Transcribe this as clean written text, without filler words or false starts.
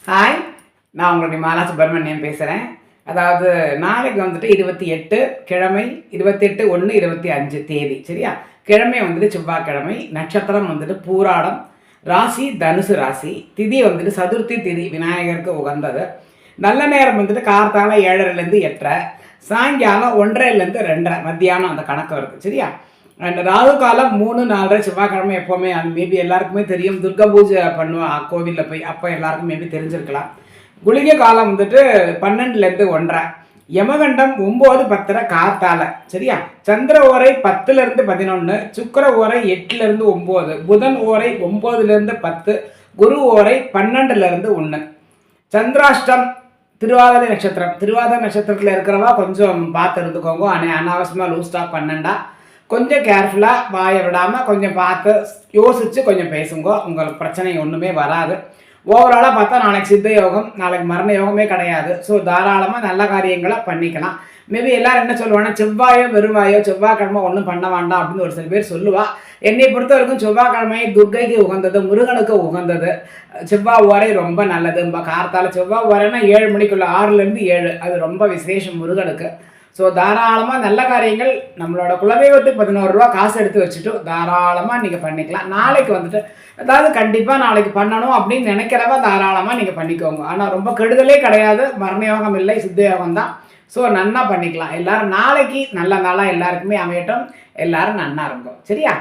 Hi, நான் உங்களுடைய மாலா சுப்பிரமணியம் பேசுகிறேன். அதாவது நாளைக்கு வந்துட்டு 28 கிழமை, 28/1/25 தேதி. சரியா? கிழமை வந்துட்டு செவ்வாய்க்கிழமை, நட்சத்திரம் வந்துட்டு பூராடம், ராசி தனுசு ராசி, திதி வந்துட்டு சதுர்த்தி திதி, விநாயகருக்கு உகந்தது. நல்ல நேரம் வந்துட்டு கார்த்தால 7:30லேருந்து 8:30, சாயங்காலம் 1:30லேருந்து 2:30 மத்தியானம் அந்த கணக்கு வருது. சரியா? அண்ட் ராகு காலம் 3-4 செவ்வாய்க்கிழமை எப்போவுமே அது மேபி எல்லாருக்குமே தெரியும். துர்கா பூஜை பண்ணுவான் கோவிலில் போய், அப்போ எல்லாருக்கும் மேபி தெரிஞ்சிருக்கலாம். குளிகை காலம் வந்துட்டு 12லேருந்து 1:30, யமகண்டம் 9-10 காத்தால. சரியா? சந்திர ஓரை 10லேருந்து 11, சுக்கிர ஓரை 8லேருந்து 9, புதன் ஓரை 9லேருந்து 10, குரு ஓரை 12லேருந்து 1. சந்திராஷ்டம் திருவாதிரை நட்சத்திரம். திருவாதிரை நட்சத்திரத்தில் இருக்கிறவா கொஞ்சம் பார்த்து இருந்துக்கோங்க. அனாவசியமாக லூஸ் ஸ்டாப் பண்ணண்டா. கொஞ்சம் கேர்ஃபுல்லாக வாயை விடாமல் கொஞ்சம் பார்த்து யோசித்து கொஞ்சம் பேசுங்க. உங்களுக்கு பிரச்சனை ஒன்றுமே வராது. ஓவராலாக பார்த்தா நாளைக்கு சித்த யோகம், நாளைக்கு மரண யோகமே கிடையாது. ஸோ தாராளமாக நல்ல காரியங்களை பண்ணிக்கலாம். மேபி எல்லோரும் என்ன சொல்லுவாங்கன்னா, செவ்வாயோ வெறுவாயோ செவ்வாய்க்கிழமை ஒன்றும் பண்ண வேண்டாம் அப்படின்னு ஒரு சில பேர் சொல்லுவா. என்னை பொறுத்த வரைக்கும் செவ்வாய்க்கிழமை துர்க்கைக்கு உகந்தது, முருகனுக்கு உகந்தது. செவ்வாய் ஓரை ரொம்ப நல்லது. கார்த்தால செவ்வாய் ஓரைன்னா 7 மணிக்குள்ள, 6லேருந்து 7, அது ரொம்ப விசேஷம் முருகனுக்கு. ஸோ தாராளமாக நல்ல காரியங்கள், நம்மளோட குலதெய்வத்துக்கு 11 ரூபா காசு எடுத்து வச்சுட்டு தாராளமாக நீங்கள் பண்ணிக்கலாம். நாளைக்கு வந்துட்டு அதாவது கண்டிப்பாக நாளைக்கு பண்ணணும் அப்படின்னு நினைக்கிறவ தாராளமாக நீங்கள் பண்ணிக்கோங்க. ஆனால் ரொம்ப கெடுதலே கிடையாது. மரண யோகம் இல்லை, சித்த யோகம் தான். ஸோ நன்னா பண்ணிக்கலாம். எல்லோரும் நாளைக்கு நல்ல நாளாக எல்லாருக்குமே அமையட்டும். எல்லோரும் நன்னா இருக்கும். சரியா?